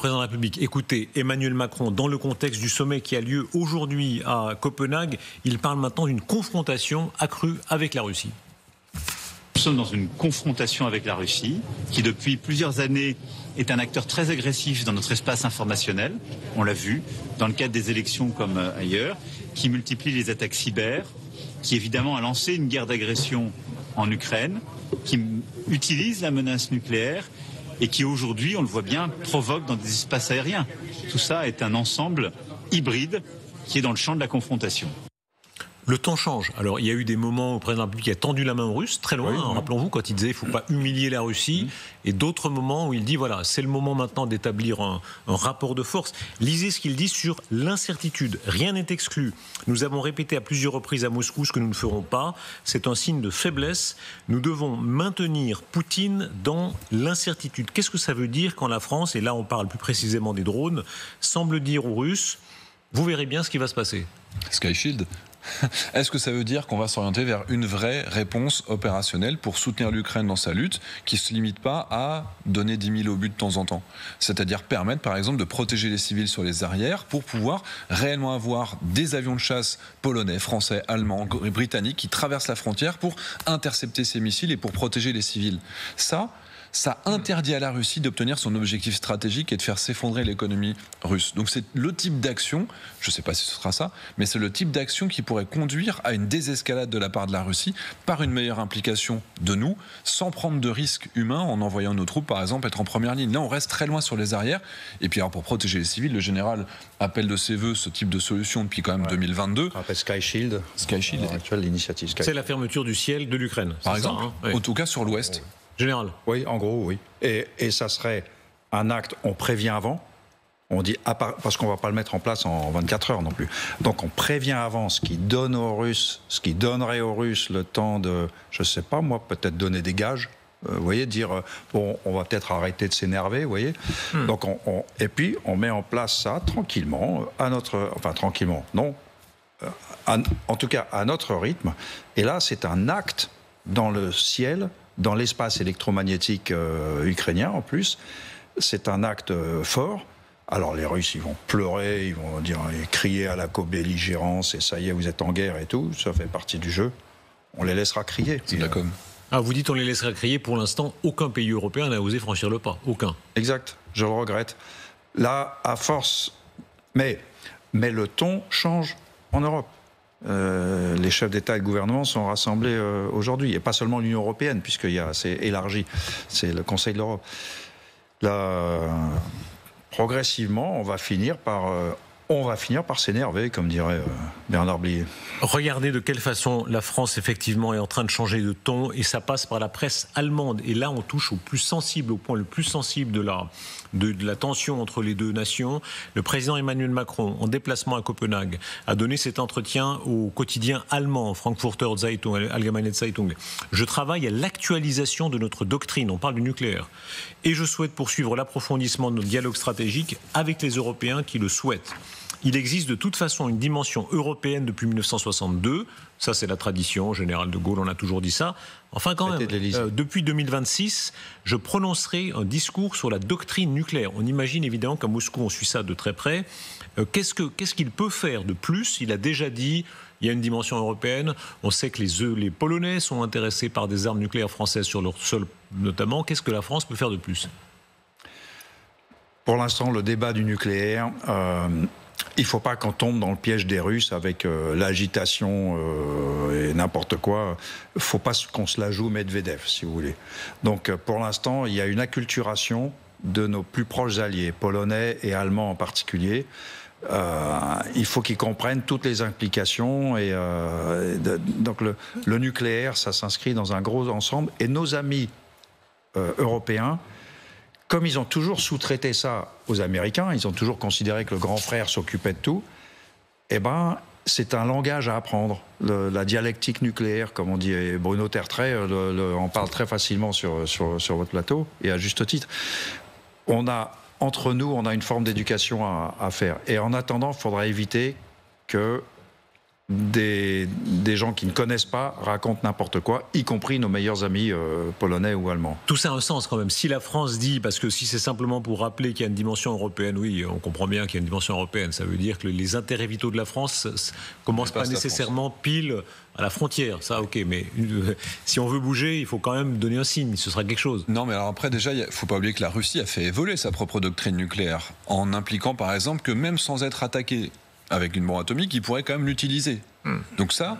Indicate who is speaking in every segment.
Speaker 1: président de la République, écoutez, Emmanuel Macron, dans le contexte du sommet qui a lieu aujourd'hui à Copenhague, il parle maintenant d'une confrontation accrue avec la Russie.
Speaker 2: Nous sommes dans une confrontation avec la Russie, qui depuis plusieurs années est un acteur très agressif dans notre espace informationnel, on l'a vu, dans le cadre des élections comme ailleurs, qui multiplie les attaques cyber, qui évidemment a lancé une guerre d'agression en Ukraine, qui utilise la menace nucléaire et qui aujourd'hui, on le voit bien, provoque dans des espaces aériens. Tout ça est un ensemble hybride qui est dans le champ de la confrontation.
Speaker 1: Le temps change. Alors, il y a eu des moments où le président de la République a tendu la main aux Russes, très loin, oui. Rappelons-vous, quand il disait qu'il ne faut pas humilier la Russie, et d'autres moments où il dit, voilà, c'est le moment maintenant d'établir un rapport de force. Lisez ce qu'il dit sur l'incertitude. Rien n'est exclu. Nous avons répété à plusieurs reprises à Moscou ce que nous ne ferons pas. C'est un signe de faiblesse. Nous devons maintenir Poutine dans l'incertitude. Qu'est-ce que ça veut dire quand la France, et là on parle plus précisément des drones, semble dire aux Russes, vous verrez bien ce qui va se passer.
Speaker 3: Sky Shield. Est-ce que ça veut dire qu'on va s'orienter vers une vraie réponse opérationnelle pour soutenir l'Ukraine dans sa lutte, qui ne se limite pas à donner 10 000 obus de temps en temps? C'est-à-dire permettre par exemple de protéger les civils sur les arrières pour pouvoir réellement avoir des avions de chasse polonais, français, allemands, britanniques qui traversent la frontière pour intercepter ces missiles et pour protéger les civils. Ça interdit à la Russie d'obtenir son objectif stratégique et de faire s'effondrer l'économie russe. Donc c'est le type d'action, je ne sais pas si ce sera ça, mais c'est le type d'action qui pourrait conduire à une désescalade de la part de la Russie par une meilleure implication de nous, sans prendre de risques humains en envoyant nos troupes, par exemple, être en première ligne. Là, on reste très loin sur les arrières. Et puis alors, pour protéger les civils, le général appelle de ses voeux ce type de solution depuis quand même 2022.
Speaker 4: On appelle Sky Shield.
Speaker 3: Sky Shield.
Speaker 4: L'initiative Sky Shield.
Speaker 1: C'est la fermeture du ciel de l'Ukraine.
Speaker 3: Par exemple,
Speaker 1: ça, hein,
Speaker 3: en tout cas sur l'Ouest.
Speaker 1: Général.
Speaker 4: Oui, en gros, oui. Et ça serait un acte, on prévient avant, on dit, parce qu'on ne va pas le mettre en place en 24 heures non plus. Donc on prévient avant, ce qui donnerait aux Russes le temps de, je ne sais pas moi, peut-être donner des gages. Vous voyez, dire, bon, on va peut-être arrêter de s'énerver, vous voyez. Donc et puis on met en place ça tranquillement, tranquillement, non, en tout cas à notre rythme. Et là, c'est un acte dans le ciel, dans l'espace électromagnétique ukrainien en plus. C'est un acte fort. Alors les Russes, ils vont pleurer, ils vont dire, crier à la co-belligérance, et ça y est, vous êtes en guerre et tout, ça fait partie du jeu. On les laissera crier.
Speaker 3: C'est de la com.
Speaker 1: Ah, vous dites on les laissera crier, pour l'instant, aucun pays européen n'a osé franchir le pas, aucun.
Speaker 4: Exact, je le regrette. Là, à force... Mais le ton change en Europe. Les chefs d'État et de gouvernement sont rassemblés aujourd'hui, et pas seulement l'Union européenne, c'est élargi, c'est le Conseil de l'Europe. Là, progressivement, on va finir par s'énerver, comme dirait Bernard Blier.
Speaker 1: Regardez de quelle façon la France, effectivement, est en train de changer de ton, et ça passe par la presse allemande. Et là, on touche au plus sensible, au point le plus sensible de la tension entre les deux nations. Le président Emmanuel Macron, en déplacement à Copenhague, a donné cet entretien au quotidien allemand, Frankfurter Zeitung, Allgemeine Zeitung. Je travaille à l'actualisation de notre doctrine, on parle du nucléaire. Et je souhaite poursuivre l'approfondissement de notre dialogue stratégique avec les Européens qui le souhaitent. Il existe de toute façon une dimension européenne depuis 1962. Ça, c'est la tradition. Général de Gaulle, on a toujours dit ça. Enfin, quand même, depuis 2026, je prononcerai un discours sur la doctrine nucléaire. On imagine évidemment qu'à Moscou, on suit ça de très près. Qu'est-ce qu'il peut faire de plus? Il a déjà dit, il y a une dimension européenne. On sait que les Polonais sont intéressés par des armes nucléaires françaises sur leur sol, notamment. Qu'est-ce que la France peut faire de plus?
Speaker 4: Pour l'instant, le débat du nucléaire... il ne faut pas qu'on tombe dans le piège des Russes avec l'agitation et n'importe quoi. Il ne faut pas qu'on se la joue Medvedev, si vous voulez. Donc, pour l'instant, il y a une acculturation de nos plus proches alliés, polonais et allemands en particulier. Il faut qu'ils comprennent toutes les implications. Donc, le nucléaire, ça s'inscrit dans un gros ensemble. Et nos amis européens, comme ils ont toujours sous-traité ça aux Américains, ils ont toujours considéré que le grand frère s'occupait de tout, eh ben, c'est un langage à apprendre. La dialectique nucléaire, comme on dit, et Bruno Tertrais en parle très facilement sur votre plateau, et à juste titre. Entre nous, on a une forme d'éducation à faire. Et en attendant, il faudra éviter que des gens qui ne connaissent pas racontent n'importe quoi, y compris nos meilleurs amis polonais ou allemands.
Speaker 1: Tout ça a un sens quand même. Si la France dit, parce que si c'est simplement pour rappeler qu'il y a une dimension européenne, oui, on comprend bien qu'il y a une dimension européenne, ça veut dire que les intérêts vitaux de la France commencent pas nécessairement pile à la frontière. Ça, ok, mais si on veut bouger, il faut quand même donner un signe, ce sera quelque chose.
Speaker 3: Non, mais alors après, déjà, il ne faut pas oublier que la Russie a fait évoluer sa propre doctrine nucléaire, en impliquant par exemple que même sans être attaqué avec une bombe atomique, ils pourraient quand même l'utiliser. Donc ça,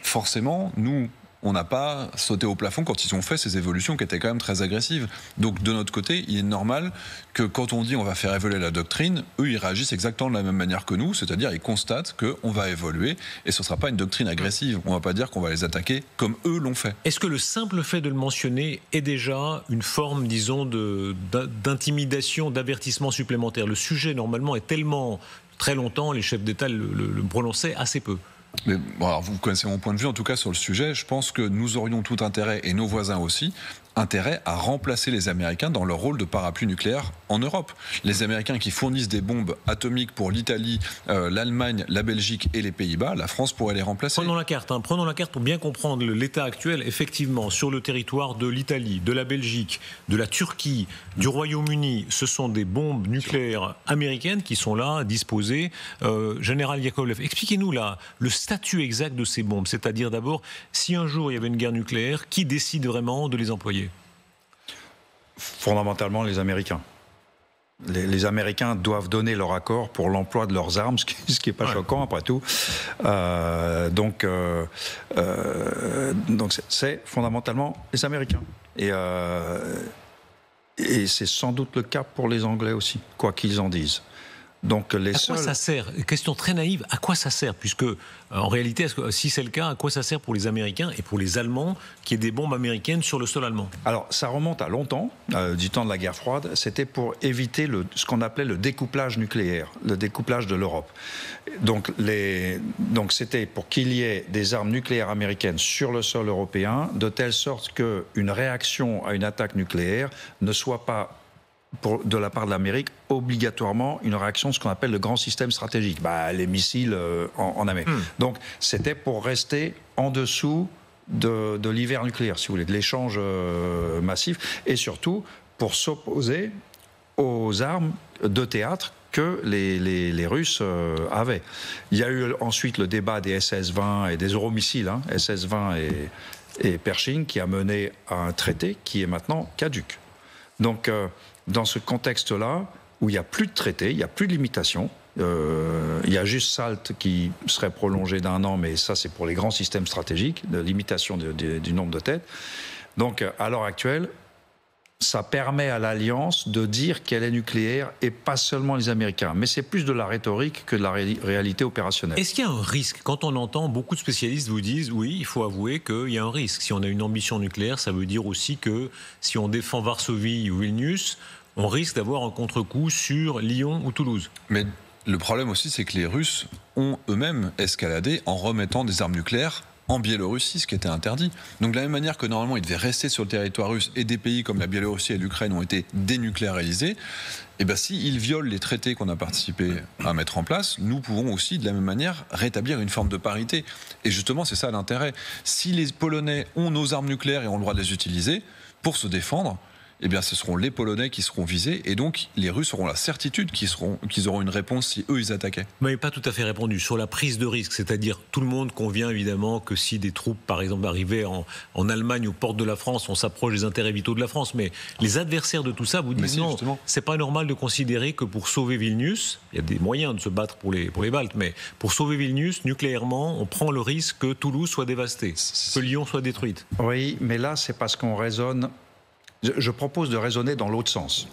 Speaker 3: forcément, nous, on n'a pas sauté au plafond quand ils ont fait ces évolutions qui étaient quand même très agressives. Donc de notre côté, il est normal que quand on dit on va faire évoluer la doctrine, eux, ils réagissent exactement de la même manière que nous, c'est-à-dire ils constatent qu'on va évoluer et ce ne sera pas une doctrine agressive. On ne va pas dire qu'on va les attaquer comme eux l'ont fait.
Speaker 1: Est-ce que le simple fait de le mentionner est déjà une forme, disons, d'intimidation, d'avertissement supplémentaire? Le sujet, normalement, est tellement... Très longtemps, les chefs d'État le prononçaient assez peu.
Speaker 3: Mais bon, alors vous connaissez mon point de vue, en tout cas sur le sujet, je pense que nous aurions tout intérêt, et nos voisins aussi, intérêt à remplacer les Américains dans leur rôle de parapluie nucléaire en Europe. Les Américains qui fournissent des bombes atomiques pour l'Italie, l'Allemagne, la Belgique et les Pays-Bas, la France pourrait les remplacer.
Speaker 1: Prenons la carte pour bien comprendre l'état actuel. Effectivement, sur le territoire de l'Italie, de la Belgique, de la Turquie, du Royaume-Uni, ce sont des bombes nucléaires américaines qui sont là, disposées. Général Yakovlev, expliquez-nous là le statut exact de ces bombes. C'est-à-dire d'abord, si un jour il y avait une guerre nucléaire, qui décide vraiment de les employer ?
Speaker 4: Fondamentalement, les Américains. Les Américains doivent donner leur accord pour l'emploi de leurs armes, ce qui n'est pas choquant après tout. Donc c'est fondamentalement les Américains. Et c'est sans doute le cas pour les Anglais aussi, quoi qu'ils en disent. Donc
Speaker 1: à quoi ça sert? Question très naïve, à quoi ça sert? Puisque, en réalité, si c'est le cas, à quoi ça sert pour les Américains et pour les Allemands qu'il y ait des bombes américaines sur le sol allemand? Alors,
Speaker 4: ça remonte à longtemps, du temps de la guerre froide. C'était pour éviter ce qu'on appelait le découplage nucléaire, le découplage de l'Europe. Donc c'était pour qu'il y ait des armes nucléaires américaines sur le sol européen, de telle sorte qu'une réaction à une attaque nucléaire ne soit pas de la part de l'Amérique, obligatoirement une réaction de ce qu'on appelle le grand système stratégique, les missiles en Amérique. Donc c'était pour rester en dessous de l'hiver nucléaire, si vous voulez, de l'échange massif, et surtout pour s'opposer aux armes de théâtre que les Russes avaient. Il y a eu ensuite le débat des SS-20 et des euromissiles, SS-20 et Pershing, qui a mené à un traité qui est maintenant caduc. Donc, dans ce contexte-là, où il n'y a plus de traité, il n'y a plus de limitation, il y a juste SALT qui serait prolongé d'1 an, mais ça c'est pour les grands systèmes stratégiques, de limitation du nombre de têtes. Donc à l'heure actuelle, ça permet à l'Alliance de dire qu'elle est nucléaire et pas seulement les Américains. Mais c'est plus de la rhétorique que de la réalité opérationnelle.
Speaker 1: Est-ce qu'il y a un risque? Quand on entend beaucoup de spécialistes vous disent oui, il faut avouer qu'il y a un risque. Si on a une ambition nucléaire, ça veut dire aussi que si on défend Varsovie ou Vilnius, on risque d'avoir un contre-coup sur Lyon ou Toulouse.
Speaker 3: Mais le problème aussi, c'est que les Russes ont eux-mêmes escaladé en remettant des armes nucléaires en Biélorussie, ce qui était interdit. Donc de la même manière que normalement ils devaient rester sur le territoire russe et des pays comme la Biélorussie et l'Ukraine ont été dénucléarisés, et bien s'ils violent les traités qu'on a participé à mettre en place, nous pouvons aussi de la même manière rétablir une forme de parité. Et justement c'est ça l'intérêt. Si les Polonais ont nos armes nucléaires et ont le droit de les utiliser pour se défendre, eh bien, ce seront les Polonais qui seront visés, et donc les Russes auront la certitude qu'ils auront une réponse si eux ils attaquaient.
Speaker 1: Vous n'avez pas tout à fait répondu sur la prise de risque, c'est-à-dire tout le monde convient évidemment que si des troupes, par exemple, arrivaient en Allemagne aux portes de la France, on s'approche des intérêts vitaux de la France, mais les adversaires de tout ça vous disent non, c'est pas normal de considérer que pour sauver Vilnius, il y a des moyens de se battre pour les Baltes, mais pour sauver Vilnius, nucléairement, on prend le risque que Toulouse soit dévastée, que Lyon soit détruite.
Speaker 4: Oui, mais là c'est parce qu'on raisonne. Je propose de raisonner dans l'autre sens.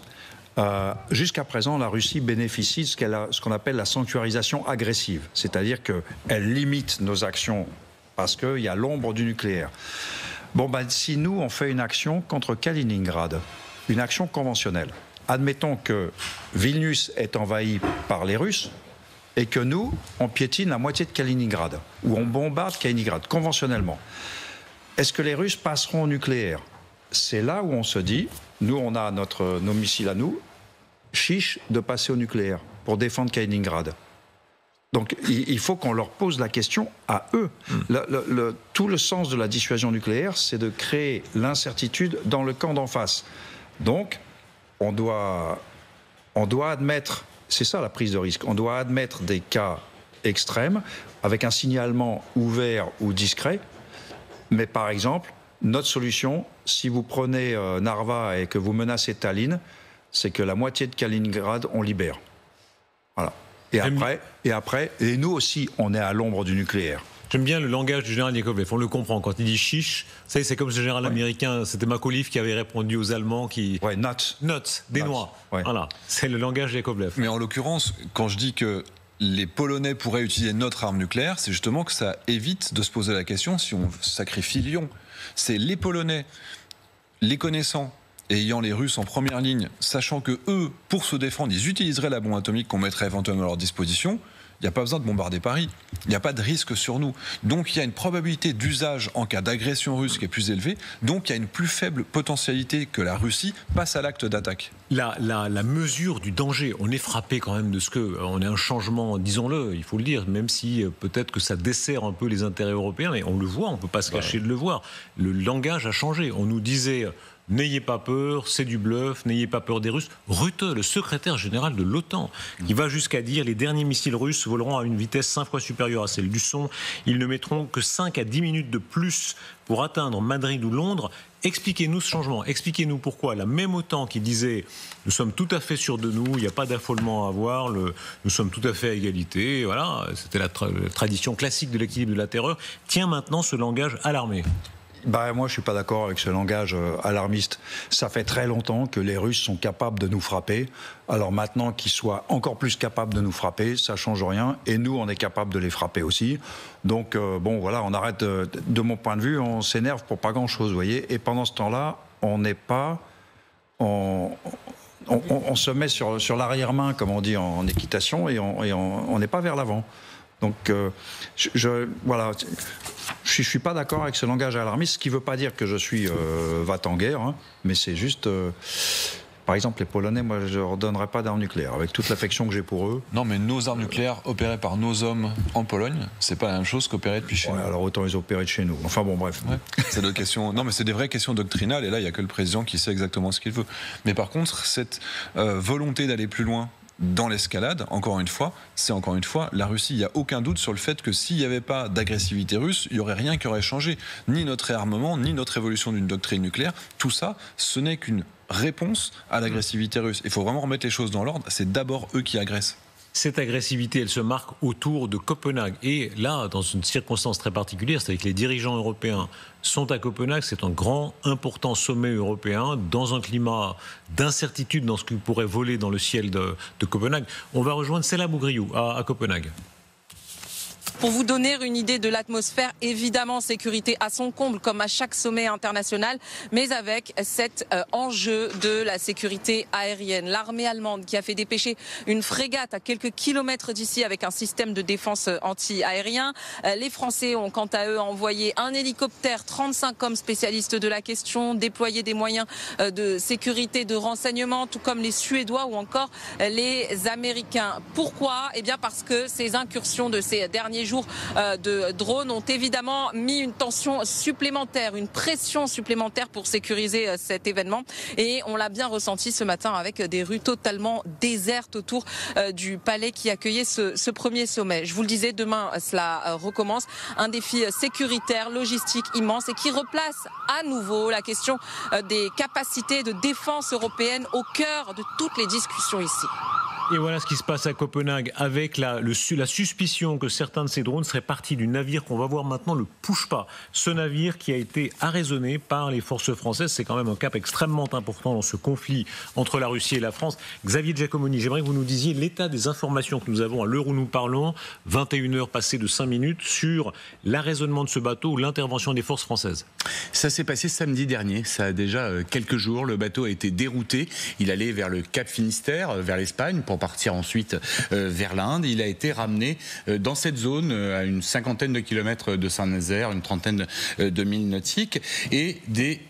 Speaker 4: Jusqu'à présent, la Russie bénéficie de ce qu'on appelle la sanctuarisation agressive, c'est-à-dire qu'elle limite nos actions parce qu'il y a l'ombre du nucléaire. Si nous, on fait une action contre Kaliningrad, une action conventionnelle, admettons que Vilnius est envahi par les Russes et que nous, on piétine la moitié de Kaliningrad, ou on bombarde Kaliningrad conventionnellement. Est-ce que les Russes passeront au nucléaire ? C'est là où on se dit, nous on a nos missiles à nous, chiche de passer au nucléaire pour défendre Kaliningrad. Donc il faut qu'on leur pose la question à eux. Tout le sens de la dissuasion nucléaire, c'est de créer l'incertitude dans le camp d'en face. Donc on doit admettre, c'est ça la prise de risque, on doit admettre des cas extrêmes avec un signalement ouvert ou discret. Mais par exemple, notre solution, si vous prenez Narva et que vous menacez Tallinn, c'est que la moitié de Kaliningrad, on libère. Voilà. Et nous aussi, on est à l'ombre du nucléaire.
Speaker 1: J'aime bien le langage du général Yakovlev, on le comprend. Quand il dit chiche, c'est comme ce général américain, c'était Macauliffe qui avait répondu aux Allemands qui...
Speaker 4: Ouais, nuts,
Speaker 1: des noix. Ouais. Voilà, c'est le langage de Yakovlev.
Speaker 3: Mais en l'occurrence, quand je dis que les Polonais pourraient utiliser notre arme nucléaire, c'est justement que ça évite de se poser la question si on sacrifie Lyon. C'est les Polonais, les connaissants, ayant les Russes en première ligne, sachant que eux, pour se défendre, ils utiliseraient la bombe atomique qu'on mettrait éventuellement à leur disposition. Il n'y a pas besoin de bombarder Paris. Il n'y a pas de risque sur nous. Donc il y a une probabilité d'usage en cas d'agression russe qui est plus élevée. Donc il y a une plus faible potentialité que la Russie passe à l'acte d'attaque.
Speaker 1: La mesure du danger, on est frappé quand même de ce que... On a un changement, disons-le, il faut le dire, même si peut-être que ça dessert un peu les intérêts européens, mais on le voit, on ne peut pas se cacher de le voir. Le langage a changé. On nous disait... N'ayez pas peur, c'est du bluff, n'ayez pas peur des Russes. Rutte, le secrétaire général de l'OTAN, qui va jusqu'à dire les derniers missiles russes voleront à une vitesse 5 fois supérieure à celle du son. Ils ne mettront que 5 à 10 minutes de plus pour atteindre Madrid ou Londres. Expliquez-nous ce changement, expliquez-nous pourquoi. La même OTAN qui disait nous sommes tout à fait sûrs de nous, il n'y a pas d'affolement à avoir, nous sommes tout à fait à égalité, voilà, c'était la tradition classique de l'équilibre de la terreur, tient maintenant ce langage à l'armée.
Speaker 4: Moi, je ne suis pas d'accord avec ce langage alarmiste. Ça fait très longtemps que les Russes sont capables de nous frapper. Alors maintenant qu'ils soient encore plus capables de nous frapper, ça ne change rien. Et nous, on est capables de les frapper aussi. Donc, voilà, on arrête. De mon point de vue, on s'énerve pour pas grand-chose, vous voyez. Et pendant ce temps-là, on n'est pas... On se met sur l'arrière-main, comme on dit en équitation, et on n'est pas vers l'avant. Donc, voilà, je ne suis pas d'accord avec ce langage alarmiste, ce qui ne veut pas dire que je suis va-t-en-guerre, hein, mais c'est juste... par exemple, les Polonais, moi, je ne leur donnerais pas d'armes nucléaires, avec toute l'affection que j'ai pour eux.
Speaker 3: Non, mais nos armes nucléaires opérées par nos hommes en Pologne, c'est pas la même chose qu'opérées depuis chez nous.
Speaker 4: Alors autant les opérer de chez nous. Enfin bon, bref.
Speaker 3: Ouais, c'est d'autres questions. Non, mais c'est des vraies questions doctrinales, et là, il n'y a que le président qui sait exactement ce qu'il veut. Mais par contre, cette volonté d'aller plus loin dans l'escalade, encore une fois, la Russie, il n'y a aucun doute sur le fait que s'il n'y avait pas d'agressivité russe, il n'y aurait rien qui aurait changé. Ni notre réarmement, ni notre évolution d'une doctrine nucléaire. Tout ça, ce n'est qu'une réponse à l'agressivité russe. Il faut vraiment remettre les choses dans l'ordre. C'est d'abord eux qui agressent.
Speaker 1: Cette agressivité, elle se marque autour de Copenhague. Et là, dans une circonstance très particulière, c'est que les dirigeants européens sont à Copenhague. C'est un grand, important sommet européen dans un climat d'incertitude dans ce qui pourrait voler dans le ciel de Copenhague. On va rejoindre Céla Bougriou à Copenhague.
Speaker 5: Pour vous donner une idée de l'atmosphère, évidemment, sécurité à son comble, comme à chaque sommet international, mais avec cet enjeu de la sécurité aérienne. L'armée allemande qui a fait dépêcher une frégate à quelques kilomètres d'ici avec un système de défense anti-aérien. Les Français ont quant à eux envoyé un hélicoptère, 35 hommes spécialistes de la question, déployé des moyens de sécurité, de renseignement, tout comme les Suédois ou encore les Américains. Pourquoi ? Eh bien parce que ces incursions de ces derniers jours de drones ont évidemment mis une tension supplémentaire, une pression supplémentaire pour sécuriser cet événement. Et on l'a bien ressenti ce matin avec des rues totalement désertes autour du palais qui accueillait ce premier sommet. Je vous le disais, demain cela recommence. Un défi sécuritaire, logistique immense et qui replace à nouveau la question des capacités de défense européenne au cœur de toutes les discussions ici.
Speaker 1: Et voilà ce qui se passe à Copenhague avec la suspicion que certains de ces drones seraient partis du navire qu'on va voir maintenant, le Pushpa. Ce navire qui a été arraisonné par les forces françaises. C'est quand même un cap extrêmement important dans ce conflit entre la Russie et la France. Xavier Giacomoni, j'aimerais que vous nous disiez l'état des informations que nous avons à l'heure où nous parlons, 21h passées de 5 minutes, sur l'arraisonnement de ce bateau ou l'intervention des forces françaises.
Speaker 6: Ça s'est passé samedi dernier, ça a déjà quelques jours. Le bateau a été dérouté, il allait vers le Cap Finistère, vers l'Espagne, pour partir ensuite vers l'Inde. Il a été ramené dans cette zone à une 50aine de kilomètres de Saint-Nazaire, une 30aine de milles nautiques, et des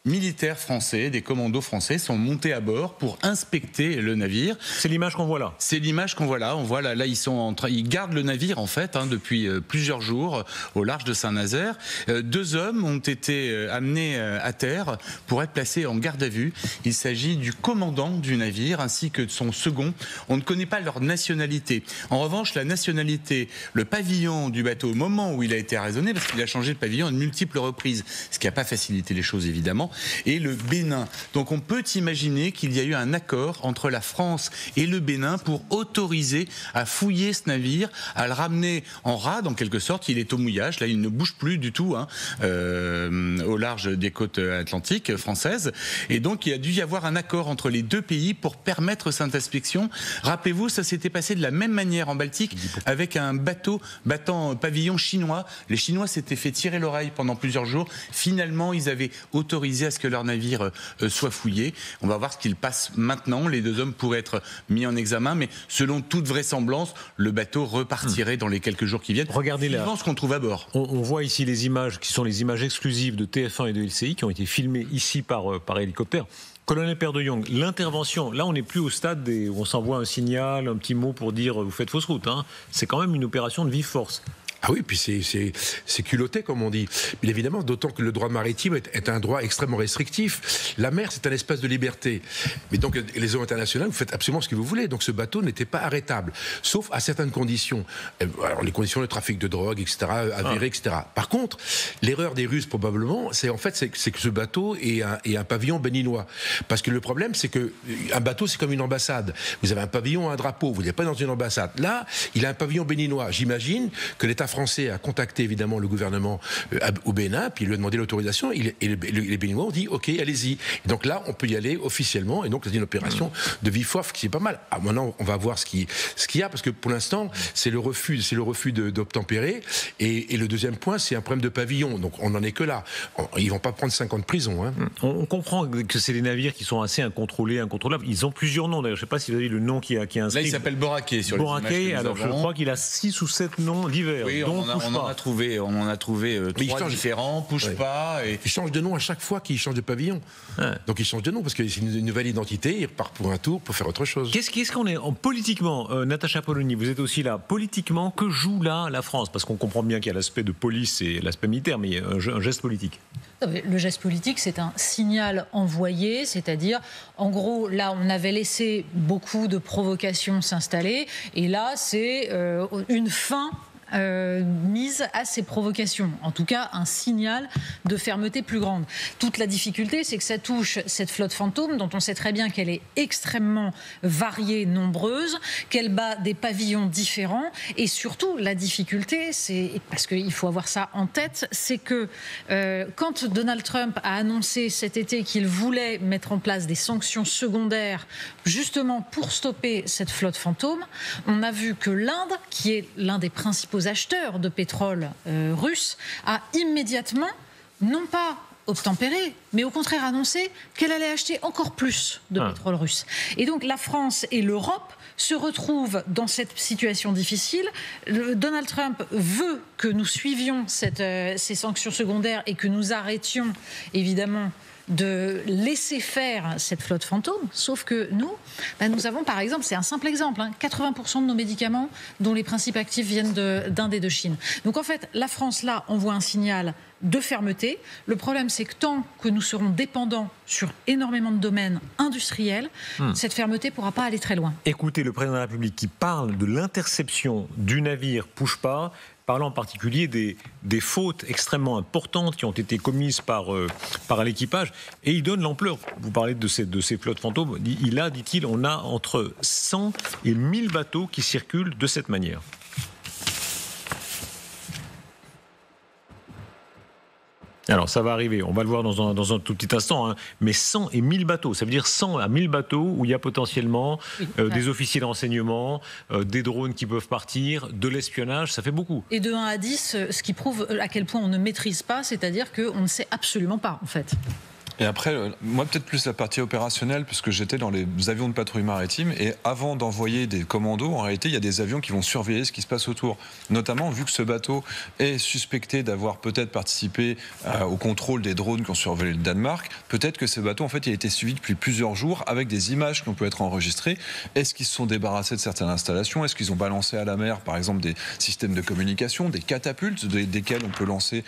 Speaker 6: militaires français, des commandos français sont montés à bord pour inspecter le navire.
Speaker 1: C'est l'image qu'on voit là.
Speaker 6: C'est l'image qu'on voit là. On voit là, ils gardent le navire en fait depuis plusieurs jours au large de Saint-Nazaire. 2 hommes ont été amenés à terre pour être placés en garde à vue. Il s'agit du commandant du navire ainsi que de son second. On ne connaît pas leur nationalité. En revanche, la nationalité, le pavillon du bateau au moment où il a été arraisonné, parce qu'il a changé de pavillon à de multiples reprises, ce qui n'a pas facilité les choses évidemment, et le Bénin. Donc on peut imaginer qu'il y a eu un accord entre la France et le Bénin pour autoriser à fouiller ce navire, à le ramener en rade en quelque sorte. Il est au mouillage, là il ne bouge plus du tout au large des côtes atlantiques françaises. Et donc il a dû y avoir un accord entre les 2 pays pour permettre cette inspection. Rappelez-vous, ça s'était passé de la même manière en Baltique avec un bateau battant pavillon chinois. Les Chinois s'étaient fait tirer l'oreille pendant plusieurs jours. Finalement, ils avaient autorisé à ce que leur navire soit fouillé. On va voir ce qu'il passe maintenant. Les 2 hommes pourraient être mis en examen, mais selon toute vraisemblance, le bateau repartirait dans les quelques jours qui viennent.
Speaker 1: Regardez là
Speaker 6: ce qu'on trouve à bord.
Speaker 1: On voit ici les images qui sont les images exclusives de TF1 et de LCI qui ont été filmées ici par hélicoptère. Colonel Père de Jong, l'intervention, là on n'est plus au stade où on s'envoie un signal, un petit mot pour dire vous faites fausse route. C'est quand même une opération de vive force.
Speaker 7: Ah oui, puis c'est culotté, comme on dit. Bien évidemment, d'autant que le droit maritime est un droit extrêmement restrictif. La mer, c'est un espace de liberté. Mais donc, les eaux internationales, vous faites absolument ce que vous voulez. Donc, ce bateau n'était pas arrêtable, sauf à certaines conditions. Alors, les conditions de trafic de drogue, etc., avérées, etc. Par contre, l'erreur des Russes, probablement, c'est que ce bateau est un pavillon béninois. Parce que le problème, c'est que un bateau, c'est comme une ambassade. Vous avez un pavillon, un drapeau. Vous n'êtes pas dans une ambassade. Là, il a un pavillon béninois. J'imagine que l'État français a contacté évidemment le gouvernement au Bénin, puis il lui a demandé l'autorisation, et les Béninois ont dit ok, allez-y. Et donc là, on peut y aller officiellement, et donc c'est une opération de vive force qui est pas mal. Ah, maintenant, on va voir ce qu'il y a, parce que pour l'instant, c'est le refus d'obtempérer, et le deuxième point, c'est un problème de pavillon. Donc on n'en est que là. Ils vont pas prendre 5 ans de prison.
Speaker 1: On comprend que c'est des navires qui sont assez incontrôlés, incontrôlables. Ils ont plusieurs noms. D'ailleurs, je ne sais pas si vous avez le nom qui est inscrit.
Speaker 6: Là, il s'appelle Boracay sur les images que nous
Speaker 1: alors
Speaker 6: avons.
Speaker 1: je crois qu'il a 6 ou 7 noms divers.
Speaker 6: Oui, on en a trouvé 3 différents, Pouche pas. Et...
Speaker 7: Il change de nom à chaque fois qu'il change de pavillon. Ouais. Donc il change de nom parce que c'est une nouvelle identité, il repart pour un tour pour faire autre chose.
Speaker 1: Qu'est-ce qu'on est politiquement, Natacha Polony, vous êtes aussi là, politiquement, que joue là la France? Parce qu'on comprend bien qu'il y a l'aspect de police et l'aspect militaire, mais il y a un geste politique.
Speaker 8: Le geste politique, c'est un signal envoyé, c'est-à-dire, en gros, là, on avait laissé beaucoup de provocations s'installer, et là, c'est une fin mise à ces provocations, en tout cas un signal de fermeté plus grande. Toute la difficulté, c'est que ça touche cette flotte fantôme dont on sait très bien qu'elle est extrêmement variée, nombreuse, qu'elle bat des pavillons différents, et surtout la difficulté, c'est, parce qu'il faut avoir ça en tête, c'est que quand Donald Trump a annoncé cet été qu'il voulait mettre en place des sanctions secondaires justement pour stopper cette flotte fantôme, on a vu que l'Inde, qui est l'un des principaux acheteurs de pétrole russe, a immédiatement, non pas obtempéré, mais au contraire annoncé qu'elle allait acheter encore plus de pétrole russe. Et donc la France et l'Europe se retrouvent dans cette situation difficile. Donald Trump veut que nous suivions ces sanctions secondaires et que nous arrêtions évidemment de laisser faire cette flotte fantôme, sauf que nous avons par exemple, c'est un simple exemple, 80% de nos médicaments dont les principes actifs viennent d'Inde et de Chine. Donc en fait, la France là envoie un signal de fermeté. Le problème, c'est que tant que nous serons dépendants sur énormément de domaines industriels, cette fermeté ne pourra pas aller très loin.
Speaker 1: Écoutez le président de la République qui parle de l'interception du navire Pouche pas, parlant en particulier des fautes extrêmement importantes qui ont été commises par l'équipage, et il donne l'ampleur. Vous parlez de ces flottes fantômes. Dit-il, on a entre 100 et 1000 bateaux qui circulent de cette manière. Alors ça va arriver, on va le voir dans un tout petit instant, mais 100 et 1000 bateaux, ça veut dire 100 à 1000 bateaux où il y a potentiellement des officiers de renseignement, des drones qui peuvent partir, de l'espionnage, ça fait beaucoup.
Speaker 8: Et de 1 à 10, ce qui prouve à quel point on ne maîtrise pas, c'est-à-dire qu'on ne sait absolument pas en fait.
Speaker 3: Et après, moi peut-être plus la partie opérationnelle, puisque j'étais dans les avions de patrouille maritime, et avant d'envoyer des commandos, en réalité, il y a des avions qui vont surveiller ce qui se passe autour. Notamment, vu que ce bateau est suspecté d'avoir peut-être participé au contrôle des drones qui ont survolé le Danemark, peut-être que ce bateau, en fait, il a été suivi depuis plusieurs jours avec des images qui ont pu être enregistrées. Est-ce qu'ils se sont débarrassés de certaines installations? Est-ce qu'ils ont balancé à la mer, par exemple, des systèmes de communication, des catapultes desquels on peut lancer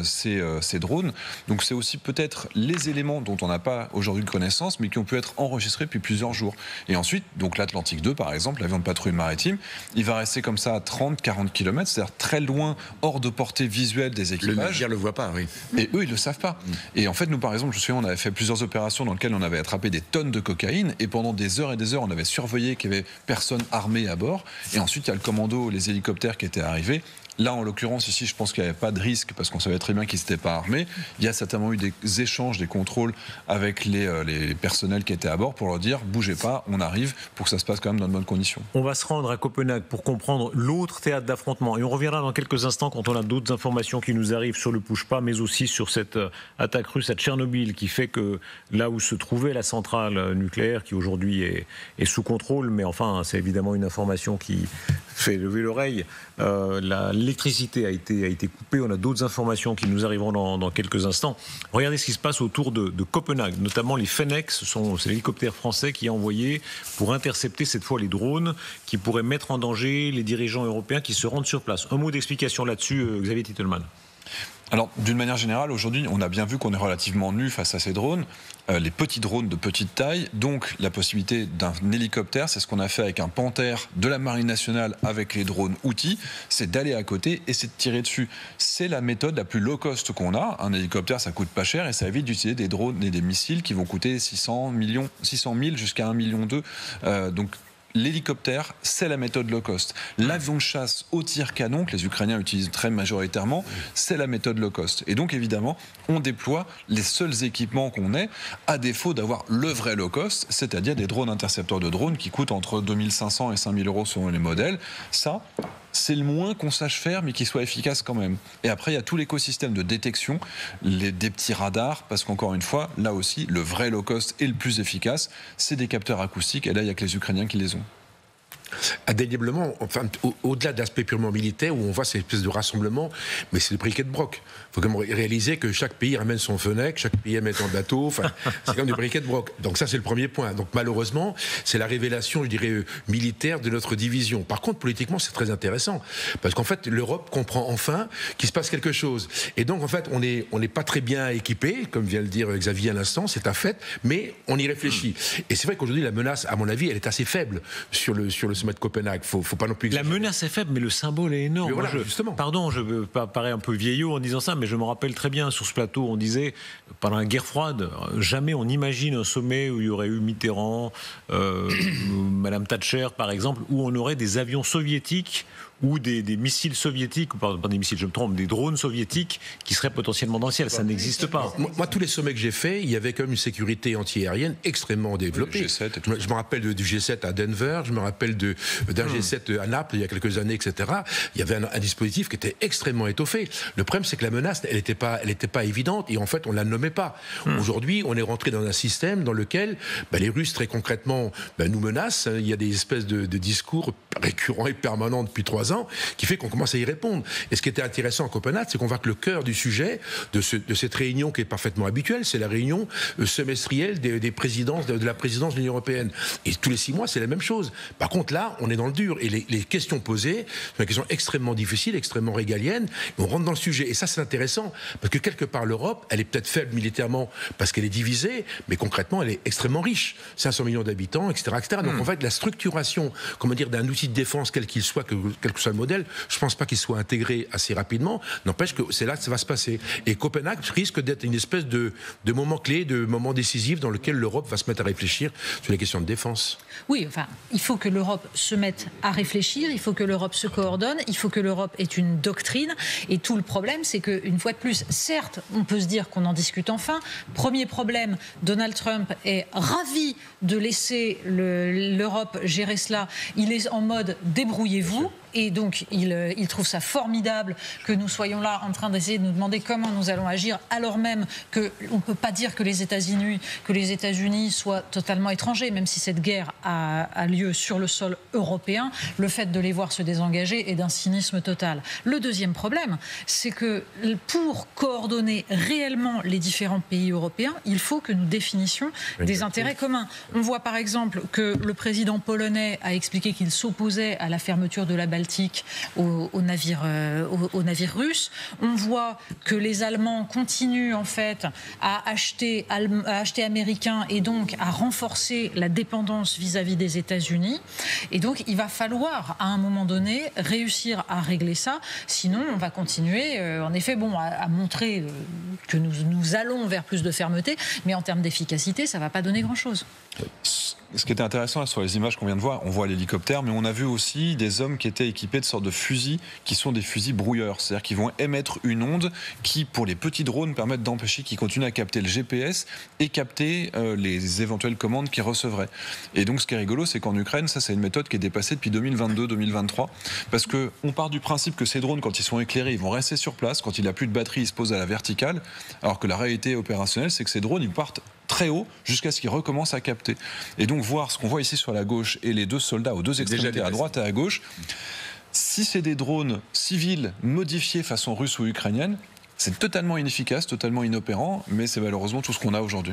Speaker 3: ces drones? Donc c'est aussi peut-être les éléments dont on n'a pas aujourd'hui connaissance, mais qui ont pu être enregistrés depuis plusieurs jours. Et ensuite, donc l'Atlantique 2, par exemple, l'avion de patrouille maritime, il va rester comme ça à 30-40 km, c'est-à-dire très loin, hors de portée visuelle des équipages.
Speaker 6: Le navire ne le voit pas, oui.
Speaker 3: Et eux, ils ne le savent pas. Et en fait, nous, par exemple, je me souviens, on avait fait plusieurs opérations dans lesquelles on avait attrapé des tonnes de cocaïne, et pendant des heures et des heures, on avait surveillé qu'il n'y avait personne armé à bord. Et ensuite, il y a le commando, les hélicoptères qui étaient arrivés. Là, en l'occurrence, ici, je pense qu'il n'y avait pas de risque parce qu'on savait très bien qu'ils n'étaient pas armés. Il y a certainement eu des échanges, des contrôles avec les personnels qui étaient à bord pour leur dire « bougez pas, on arrive » pour que ça se passe quand même dans de bonnes conditions.
Speaker 1: On va se rendre à Copenhague pour comprendre l'autre théâtre d'affrontement. Et on reviendra dans quelques instants quand on a d'autres informations qui nous arrivent sur le push-pas, mais aussi sur cette attaque russe à Tchernobyl qui fait que là où se trouvait la centrale nucléaire, qui aujourd'hui est sous contrôle, mais enfin, c'est évidemment une information qui fait lever l'oreille, l'électricité a été coupée. On a d'autres informations qui nous arriveront dans quelques instants. Regardez ce qui se passe autour de Copenhague, notamment les Fennecs, c'est l'hélicoptère français qui est envoyé pour intercepter cette fois les drones qui pourraient mettre en danger les dirigeants européens qui se rendent sur place. Un mot d'explication là-dessus, Xavier Titelman.
Speaker 3: Alors, d'une manière générale, aujourd'hui, on a bien vu qu'on est relativement nu face à ces drones, les petits drones de petite taille, donc la possibilité d'un hélicoptère, c'est ce qu'on a fait avec un Panther de la Marine nationale avec les drones outils, c'est d'aller à côté et c'est de tirer dessus. C'est la méthode la plus low cost qu'on a. Un hélicoptère, ça coûte pas cher et ça évite d'utiliser des drones et des missiles qui vont coûter 600 000 jusqu'à 1,2 million. Donc, l'hélicoptère, c'est la méthode low cost. L'avion de chasse au tir-canon, que les Ukrainiens utilisent très majoritairement, c'est la méthode low cost. Et donc, évidemment, on déploie les seuls équipements qu'on ait, à défaut d'avoir le vrai low cost, c'est-à-dire des drones intercepteurs de drones qui coûtent entre 2500 et 5000 euros selon les modèles. Ça, c'est le moins qu'on sache faire, mais qui soit efficace quand même. Et après, il y a tout l'écosystème de détection, des petits radars, parce qu'encore une fois, là aussi, le vrai low cost et le plus efficace, c'est des capteurs acoustiques, et là, il n'y a que les Ukrainiens qui les ont.
Speaker 7: Indéniablement, enfin, au-delà de l'aspect purement militaire, où on voit cette espèce de rassemblement, mais c'est le briquet de broc. Il faut quand même réaliser que chaque pays ramène son Fennec, chaque pays amène son bateau, enfin, c'est quand même du briquet de broc. Donc ça, c'est le premier point. Donc malheureusement, c'est la révélation, je dirais, militaire de notre division. Par contre, politiquement, c'est très intéressant, parce qu'en fait, l'Europe comprend enfin qu'il se passe quelque chose. Et donc, en fait, on n'est pas très bien équipé, comme vient de le dire Xavier à l'instant, c'est un fait, mais on y réfléchit. Et c'est vrai qu'aujourd'hui, la menace, à mon avis, elle est assez faible sur le sommet de Copenhague. Faut pas non plus exagérer.
Speaker 1: La menace est faible, mais le symbole est énorme.
Speaker 7: Voilà, justement.
Speaker 1: Pardon, je veux pas paraître un peu vieillot en disant ça, mais je me rappelle très bien sur ce plateau, on disait pendant la guerre froide, jamais on imagine un sommet où il y aurait eu Mitterrand, Madame Thatcher par exemple, où on aurait des avions soviétiques ou des missiles soviétiques, ou pas des missiles, je me trompe, des drones soviétiques qui seraient potentiellement dans le ciel. Ça n'existe pas.
Speaker 7: Moi, tous les sommets que j'ai faits, il y avait quand même une sécurité anti-aérienne extrêmement développée.
Speaker 3: G7 et tout.
Speaker 7: Je me rappelle du G7 à Denver, je me rappelle d'un G7 à Naples il y a quelques années, etc. Il y avait un dispositif qui était extrêmement étoffé. Le problème, c'est que la menace, elle n'était pas évidente et en fait, on ne la nommait pas. Aujourd'hui, on est rentré dans un système dans lequel les Russes, très concrètement, nous menacent. Il y a des espèces de discours récurrents et permanents depuis 3 ans qui fait qu'on commence à y répondre. Et ce qui était intéressant à Copenhague, c'est qu'on voit que le cœur du sujet de cette réunion qui est parfaitement habituelle, c'est la réunion semestrielle des présidences, de la présidence de l'Union européenne. Et tous les 6 mois, c'est la même chose. Par contre, là, on est dans le dur. Et les questions posées sont des questions extrêmement difficiles, extrêmement régaliennes. On rentre dans le sujet. Et ça, c'est intéressant. Parce que quelque part, l'Europe, elle est peut-être faible militairement parce qu'elle est divisée, mais concrètement, elle est extrêmement riche. 500 millions d'habitants, etc., etc. Donc, en fait, la structuration, d'un outil de défense, quel qu'il soit, quel que soit le modèle, je ne pense pas qu'il soit intégré assez rapidement. N'empêche que c'est là que ça va se passer. Et Copenhague risque d'être une espèce de moment clé, de moment décisif dans lequel l'Europe va se mettre à réfléchir sur les questions de défense.
Speaker 8: Oui, enfin, il faut que l'Europe se mette à réfléchir, il faut que l'Europe se coordonne, il faut que l'Europe ait une doctrine. Et tout le problème, c'est qu'une fois de plus, certes, on peut se dire qu'on en discute enfin. Premier problème, Donald Trump est ravi de laisser l'Europe gérer cela. Il est en mode débrouillez-vous. et donc il trouve ça formidable que nous soyons là en train d'essayer de nous demander comment nous allons agir, alors même qu'on ne peut pas dire que les États-Unis soient totalement étrangers, même si cette guerre a lieu sur le sol européen. Le fait de les voir se désengager est d'un cynisme total. Le deuxième problème, c'est que pour coordonner réellement les différents pays européens, il faut que nous définissions des intérêts communs. On voit par exemple que le président polonais a expliqué qu'il s'opposait à la fermeture de la Baltique aux navires russes. On voit que les Allemands continuent en fait à acheter américain et donc à renforcer la dépendance vis-à-vis des États-Unis. Et donc il va falloir à un moment donné réussir à régler ça, sinon on va continuer en effet à montrer que nous allons vers plus de fermeté, mais en termes d'efficacité ça ne va pas donner grand-chose.
Speaker 3: Ce qui était intéressant là, sur les images qu'on vient de voir, on voit l'hélicoptère, mais on a vu aussi des hommes qui étaient équipés de sortes de fusils qui sont des fusils brouilleurs, c'est-à-dire qu'ils vont émettre une onde qui, pour les petits drones, permettent d'empêcher qu'ils continuent à capter le GPS et capter les éventuelles commandes qu'ils recevraient. Et donc ce qui est rigolo, c'est qu'en Ukraine, ça c'est une méthode qui est dépassée depuis 2022-2023, parce qu'on part du principe que ces drones, quand ils sont éclairés, ils vont rester sur place, quand il n'y a plus de batterie, ils se posent à la verticale, alors que la réalité opérationnelle, c'est que ces drones, ils partent très haut jusqu'à ce qu'ils recommencent à capter. Et donc voir ce qu'on voit ici sur la gauche et les deux soldats aux deux extrémités à droite et à gauche, si c'est des drones civils modifiés façon russe ou ukrainienne, c'est totalement inefficace, totalement inopérant, mais c'est malheureusement tout ce qu'on a aujourd'hui.